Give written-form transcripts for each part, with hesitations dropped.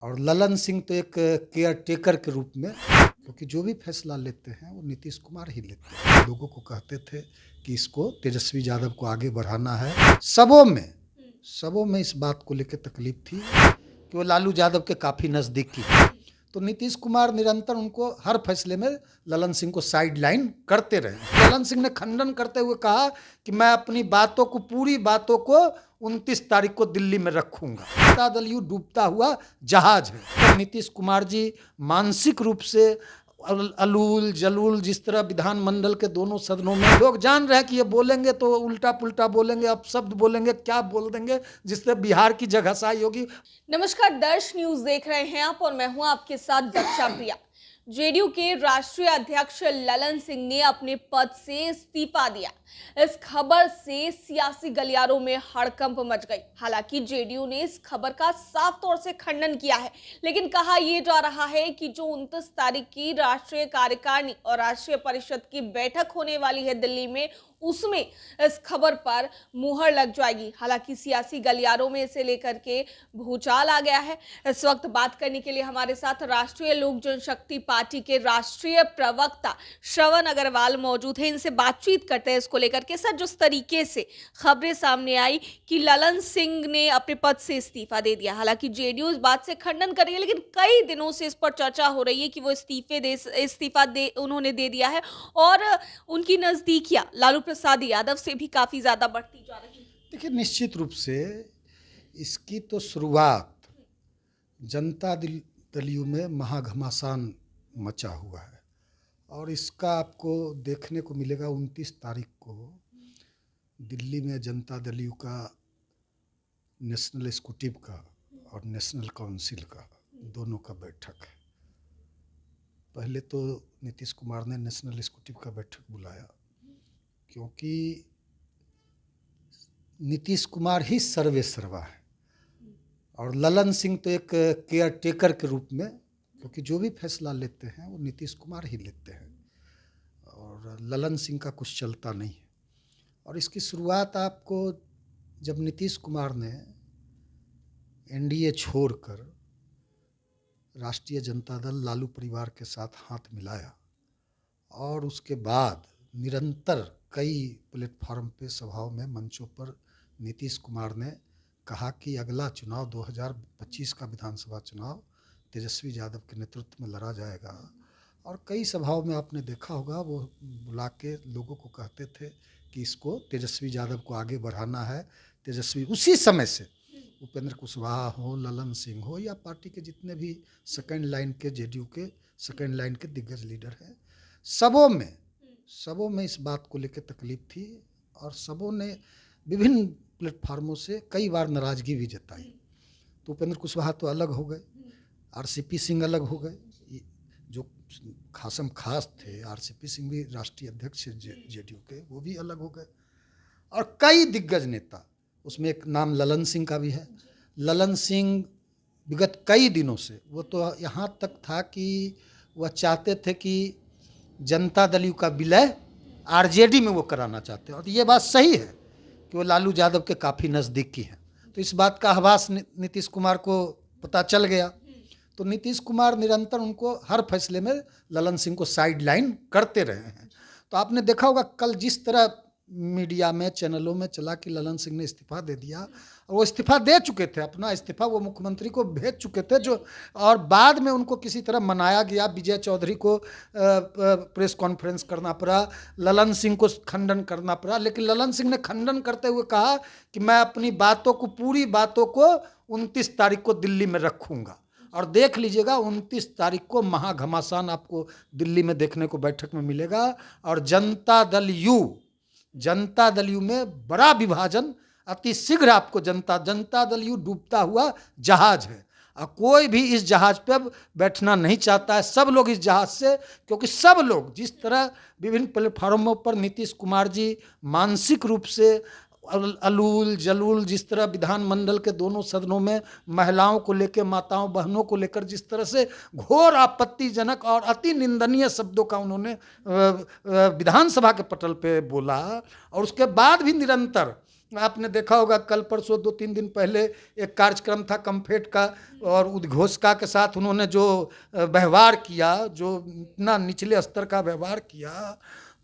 और ललन सिंह तो एक केयर टेकर के रूप में, क्योंकि जो भी फैसला लेते हैं वो नीतीश कुमार ही लेते हैं। लोगों को कहते थे कि इसको तेजस्वी यादव को आगे बढ़ाना है। सबों में इस बात को लेकर तकलीफ थी कि वो लालू यादव के काफ़ी नज़दीकी है। तो नीतीश कुमार निरंतर उनको हर फैसले में ललन सिंह को साइड लाइन करते रहे। ललन सिंह ने खंडन करते हुए कहा कि मैं अपनी पूरी बातों को 29 तारीख को दिल्ली में रखूंगा। जनता दल यू डूबता हुआ जहाज है। तो नीतीश कुमार जी मानसिक रूप से अलूल जलूल, जिस तरह विधानमंडल के दोनों सदनों में लोग जान रहे हैं कि ये बोलेंगे तो उल्टा पुल्टा बोलेंगे, अपशब्द बोलेंगे, क्या बोल देंगे जिससे बिहार की जगहसाई होगी। नमस्कार, दर्श न्यूज देख रहे हैं आप और मैं हूं आपके साथ दक्षा प्रिया। जेडीयू के राष्ट्रीय अध्यक्ष ललन सिंह ने अपने पद से इस्तीफा दिया। इस खबर से सियासी गलियारों में हड़कंप मच गई। हालांकि जेडीयू ने इस खबर का साफ तौर से खंडन किया है, लेकिन कहा यह जा रहा है कि जो 29 तारीख की राष्ट्रीय कार्यकारिणी और राष्ट्रीय परिषद की बैठक होने वाली है दिल्ली में, उसमें इस खबर पर मुहर लग जाएगी। हालांकि सियासी गलियारों में इसे लेकर के भूचाल आ गया है। इस वक्त बात करने के लिए हमारे साथ राष्ट्रीय लोक जनशक्ति पार्टी के राष्ट्रीय प्रवक्ता श्रवण अग्रवाल मौजूद हैं। इनसे बातचीत करते हैं इसको लेकर के। सर, जिस तरीके से खबरें सामने आई कि ललन सिंह ने अपने पद से इस्तीफा दे दिया, हालांकि जेडीयू इस बात से खंडन कर रही है, लेकिन कई दिनों से इस पर चर्चा हो रही है कि वो उन्होंने दे दिया है और उनकी नजदीकियां लालू प्रसाद यादव से भी काफी ज्यादा बढ़ती जा रही है। देखिए, निश्चित रूप से इसकी तो शुरुआत जनता दल यू में महाघमासान मचा हुआ है और इसका आपको देखने को मिलेगा 29 तारीख को दिल्ली में जनता दल यू का नेशनल एग्जीक्यूटिव का और नेशनल काउंसिल का दोनों का बैठक है। पहले तो नीतीश कुमार ने नेशनल एग्जीक्यूटिव का बैठक बुलाया क्योंकि नीतीश कुमार ही सर्वे सर्वा है और ललन सिंह तो एक केयर टेकर के रूप में, क्योंकि जो भी फैसला लेते हैं वो नीतीश कुमार ही लेते हैं और ललन सिंह का कुछ चलता नहीं है। और इसकी शुरुआत आपको जब नीतीश कुमार ने एनडीए छोड़कर राष्ट्रीय जनता दल लालू परिवार के साथ हाथ मिलाया और उसके बाद निरंतर कई प्लेटफार्म पे, सभाओं में, मंचों पर नीतीश कुमार ने कहा कि अगला चुनाव 2025 का विधानसभा चुनाव तेजस्वी यादव के नेतृत्व में लड़ा जाएगा। और कई सभाओं में आपने देखा होगा वो बुला के लोगों को कहते थे कि इसको तेजस्वी यादव को आगे बढ़ाना है। उसी समय से उपेंद्र कुशवाहा हो, ललन सिंह हो या पार्टी के जितने भी सेकेंड लाइन के, जेडीयू के सेकेंड लाइन के दिग्गज लीडर हैं, सबों में इस बात को लेकर तकलीफ थी और सबों ने विभिन्न प्लेटफार्मों से कई बार नाराज़गी भी जताई। तो उपेंद्र कुशवाहा तो अलग हो गए, आरसीपी सिंह अलग हो गए, जो खासम खास थे आरसीपी सिंह भी राष्ट्रीय अध्यक्ष जेडीयू के, वो भी अलग हो गए और कई दिग्गज नेता, उसमें एक नाम ललन सिंह का भी है। ललन सिंह विगत कई दिनों से वो तो यहाँ तक था कि वह चाहते थे कि जनता दल यू का विलय आरजेडी में वो कराना चाहते हैं और ये बात सही है कि वो लालू यादव के काफ़ी नज़दीकी हैं। तो इस बात का आभास नीतीश कुमार को पता चल गया। तो नीतीश कुमार निरंतर उनको हर फैसले में ललन सिंह को साइड लाइन करते रहे हैं। तो आपने देखा होगा कल जिस तरह मीडिया में, चैनलों में चला कि ललन सिंह ने इस्तीफा दे दिया, और वो इस्तीफा दे चुके थे, अपना इस्तीफा वो मुख्यमंत्री को भेज चुके थे, जो और बाद में उनको किसी तरह मनाया गया। विजय चौधरी को प्रेस कॉन्फ्रेंस करना पड़ा, ललन सिंह को खंडन करना पड़ा, लेकिन ललन सिंह ने खंडन करते हुए कहा कि मैं अपनी पूरी बातों को 29 तारीख को दिल्ली में रखूँगा। और देख लीजिएगा 29 तारीख को महाघमासान आपको दिल्ली में देखने को बैठक में मिलेगा और जनता दल यू में बड़ा विभाजन अति शीघ्र आपको जनता दल यू डूबता हुआ जहाज है और कोई भी इस जहाज पे बैठना नहीं चाहता है। सब लोग इस जहाज से, क्योंकि सब लोग जिस तरह विभिन्न प्लेटफार्मों पर नीतीश कुमार जी मानसिक रूप से अलूल जलूल, जिस तरह विधानमंडल के दोनों सदनों में महिलाओं को लेकर, माताओं बहनों को लेकर जिस तरह से घोर आपत्तिजनक और अति निंदनीय शब्दों का उन्होंने विधानसभा के पटल पे बोला और उसके बाद भी निरंतर आपने देखा होगा कल परसों 2-3 दिन पहले एक कार्यक्रम था कम्फेट का, और उद्घोषका के साथ उन्होंने जो व्यवहार किया, जो इतना निचले स्तर का व्यवहार किया,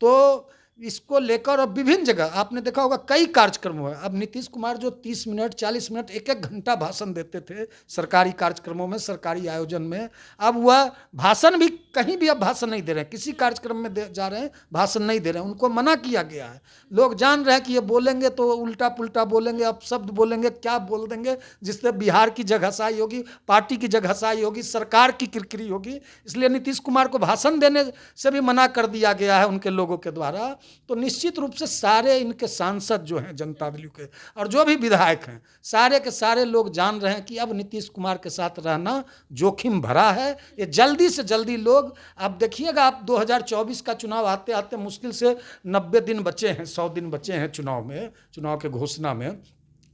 तो इसको लेकर अब विभिन्न जगह आपने देखा होगा कई कार्यक्रम हुए। अब नीतीश कुमार जो 30 मिनट 40 मिनट 1-1 घंटा भाषण देते थे सरकारी कार्यक्रमों में, सरकारी आयोजन में, अब वह भाषण भी कहीं भी अब भाषण नहीं दे रहे हैं, किसी कार्यक्रम में जा रहे हैं भाषण नहीं दे रहे हैं, उनको मना किया गया है। लोग जान रहे हैं कि ये बोलेंगे तो उल्टा पुल्टा बोलेंगे, अब शब्द बोलेंगे, क्या बोल देंगे जिससे बिहार की जगहसाई होगी, पार्टी की जगहसाई होगी, सरकार की किरकिरी होगी। इसलिए नीतीश कुमार को भाषण देने से भी मना कर दिया गया है उनके लोगों के द्वारा। तो निश्चित रूप से सारे इनके सांसद जो हैं जनता दल के और जो भी विधायक हैं, सारे के सारे लोग जान रहे हैं कि अब नीतीश कुमार के साथ रहना जोखिम भरा है। ये जल्दी से जल्दी लोग, आप देखिएगा, आप 2024 का चुनाव आते आते मुश्किल से 90 दिन बचे हैं, 100 दिन बचे हैं चुनाव के घोषणा में।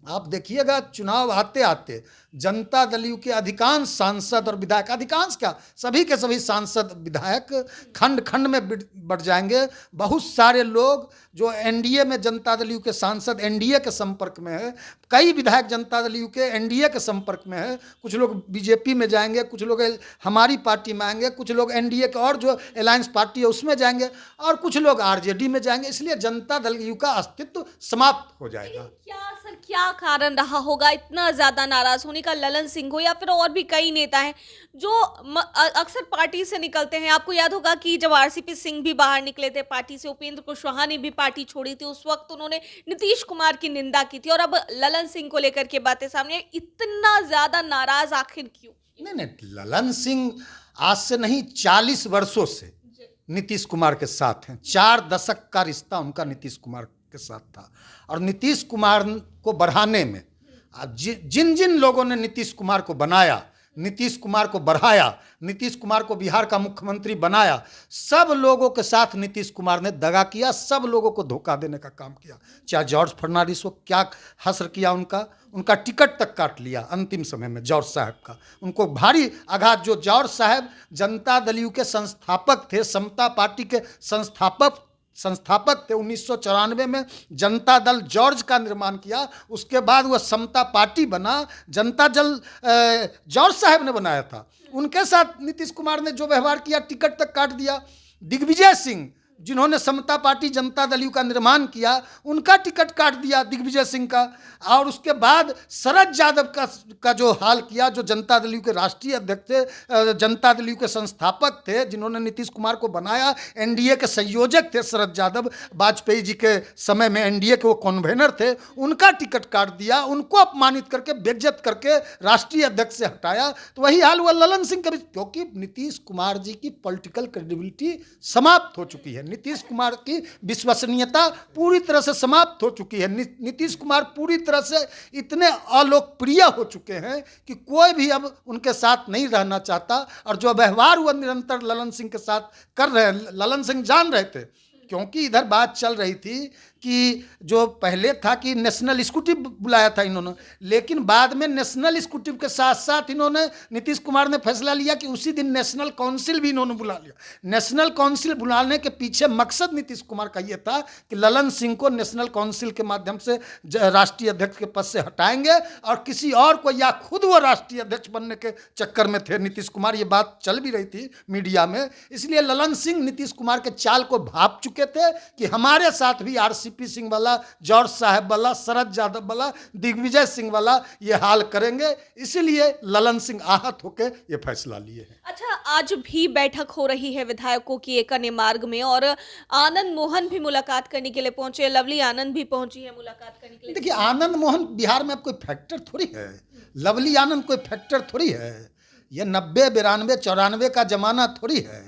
आप देखिएगा चुनाव आते आते जनता दल के अधिकांश सांसद और विधायक, अधिकांश क्या, सभी के सभी सांसद विधायक खंड खंड में बढ़ जाएंगे। बहुत सारे लोग जो एनडीए में जनता दल के सांसद एनडीए के संपर्क में है, कई विधायक जनता दल के एनडीए के संपर्क में है, कुछ लोग बीजेपी में जाएंगे, कुछ लोग हमारी पार्टी में आएंगे, कुछ लोग एनडीए के और जो अलायंस पार्टी है उसमें जाएंगे, और कुछ लोग आरजेडी में जाएंगे। इसलिए जनता दल का अस्तित्व समाप्त हो जाएगा। क्या कारण रहा होगा इतना ज्यादा नाराज होने का? ललन सिंह हो या फिर और भी कई नेता हैं जो अक्सर पार्टी से निकलते हैं। आपको याद होगा कि जब आरसीपी सिंह भी बाहर निकले थे पार्टी से, उपेंद्र कुशवाहा ने भी पार्टी छोड़ी थी, उस वक्त उन्होंने नीतीश कुमार की निंदा की थी, और अब ललन सिंह को लेकर के बातें सामने, इतना ज्यादा नाराज आखिर क्यों? नहीं, ललन सिंह आज से नहीं 40 वर्षों से नीतीश कुमार के साथ हैं। 4 दशक का रिश्ता उनका नीतीश कुमार के साथ था, और नीतीश कुमार को बढ़ाने में जिन जिन लोगों ने नीतीश कुमार को बनाया, नीतीश कुमार को बढ़ाया, नीतीश कुमार को बिहार का मुख्यमंत्री बनाया, सब लोगों के साथ नीतीश कुमार ने दगा किया, सब लोगों को धोखा देने का काम किया। चाहे जॉर्ज फर्नांडिस को क्या हश्र किया, उनका टिकट तक काट लिया अंतिम समय में जॉर्ज साहब का, उनको भारी आघात। जो जॉर्ज साहब जनता दल के संस्थापक थे, समता पार्टी के संस्थापक थे, 1994 में जनता दल जॉर्ज का निर्माण किया, उसके बाद वह समता पार्टी बना, जनता दल जॉर्ज साहब ने बनाया था। उनके साथ नीतीश कुमार ने जो व्यवहार किया, टिकट तक काट दिया। दिग्विजय सिंह जिन्होंने समता पार्टी जनता दल का निर्माण किया, उनका टिकट काट दिया दिग्विजय सिंह का। और उसके बाद शरद यादव का जो हाल किया, जो जनता दल के राष्ट्रीय अध्यक्ष थे, जनता दल के संस्थापक थे, जिन्होंने नीतीश कुमार को बनाया, एनडीए के संयोजक थे शरद यादव, वाजपेयी जी के समय में एनडीए के वो कन्वेनर थे, उनका टिकट काट दिया, उनको अपमानित करके, बेइज्जत करके राष्ट्रीय अध्यक्ष से हटाया। तो वही हाल हुआ ललन सिंह का भी, क्योंकि नीतीश कुमार जी की पॉलिटिकल क्रेडिबिलिटी समाप्त हो चुकी है, नीतीश कुमार की विश्वसनीयता पूरी तरह से समाप्त हो चुकी है। नीतीश कुमार पूरी तरह से इतने अलोकप्रिय हो चुके हैं कि कोई भी अब उनके साथ नहीं रहना चाहता। और जो व्यवहार हुआ निरंतर ललन सिंह के साथ कर रहे हैं, ललन सिंह जान रहे थे, क्योंकि इधर बात चल रही थी कि जो पहले था कि नेशनल एग्जीक्यूटिव बुलाया था इन्होंने, लेकिन बाद में नेशनल एग्जीक्यूटिव के साथ साथ इन्होंने, नीतीश कुमार ने फैसला लिया कि उसी दिन नेशनल काउंसिल भी इन्होंने बुला लिया। नेशनल काउंसिल बुलाने के पीछे मकसद नीतीश कुमार का ये था कि ललन सिंह को नेशनल काउंसिल के माध्यम से राष्ट्रीय अध्यक्ष के पद से हटाएंगे, और किसी और को, या खुद वो राष्ट्रीय अध्यक्ष बनने के चक्कर में थे नीतीश कुमार। ये बात चल भी रही थी मीडिया में। इसलिए ललन सिंह नीतीश कुमार के चाल को भाप चुके थे कि हमारे साथ भी आरसीपी सिंह वाला, जॉर्ज साहब वाला, शरद यादव वाला, दिग्विजय सिंह वाला ये हाल करेंगे। इसीलिए ललन सिंह आहत होकर ये फैसला लिए हैं। अच्छा, आज भी बैठक हो रही है विधायकों की एक अन्य मार्ग में, और आनंद मोहन भी मुलाकात करने के लिए पहुंचे, लवली आनंद भी पहुंची है मुलाकात करने के लिए। देखिए, आनंद मोहन बिहार में अब कोई फैक्टर थोड़ी है, लवली आनंद कोई फैक्टर थोड़ी है। यह 90, 92, 94 का जमाना थोड़ी है,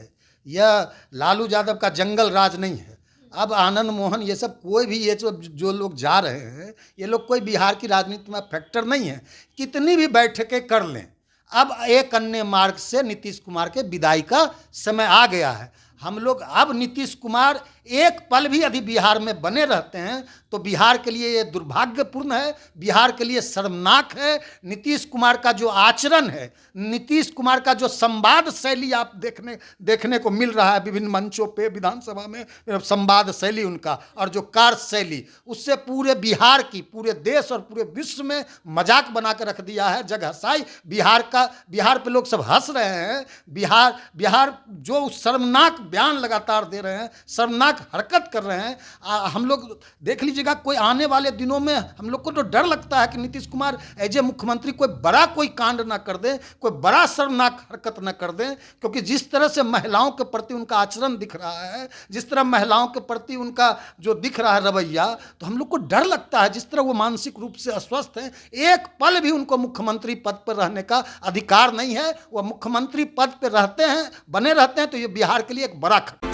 यह लालू यादव का जंगल राज नहीं है। अब आनंद मोहन ये सब कोई भी, ये जो लोग जा रहे हैं, ये लोग कोई बिहार की राजनीति में फैक्टर नहीं है। कितनी भी बैठकें कर लें, अब एक अन्य मार्ग से नीतीश कुमार के विदाई का समय आ गया है। हम लोग अब नीतीश कुमार एक पल भी यदि बिहार में बने रहते हैं तो बिहार के लिए ये दुर्भाग्यपूर्ण है, बिहार के लिए शर्मनाक है। नीतीश कुमार का जो आचरण है, नीतीश कुमार का जो संवाद शैली आप देखने को मिल रहा है विभिन्न मंचों पे, विधानसभा में संवाद शैली उनका और जो कार्य शैली, उससे पूरे बिहार की, पूरे देश और पूरे विश्व में मजाक बना कर रख दिया है, जगहसाई बिहार पे लोग सब हंस रहे हैं। बिहार जो शर्मनाक बयान लगातार दे रहे हैं, शर्मनाक हरकत कर रहे हैं। हम लोग देख लीजिएगा, कोई आने वाले दिनों में हम लोग को तो डर लगता है कि नीतीश कुमार एज ए मुख्यमंत्री कोई कांड ना कर दे, कोई बड़ा शर्मनाक हरकत ना कर दे, क्योंकि जिस तरह से महिलाओं के प्रति उनका आचरण दिख रहा है, जिस तरह महिलाओं के प्रति उनका जो दिख रहा है रवैया, तो हम लोग को डर लगता है। जिस तरह वो मानसिक रूप से अस्वस्थ हैं, एक पल भी उनको मुख्यमंत्री पद पर रहने का अधिकार नहीं है। वो मुख्यमंत्री पद पर रहते हैं, बने रहते हैं तो ये बिहार के लिए एक बड़ा खतरा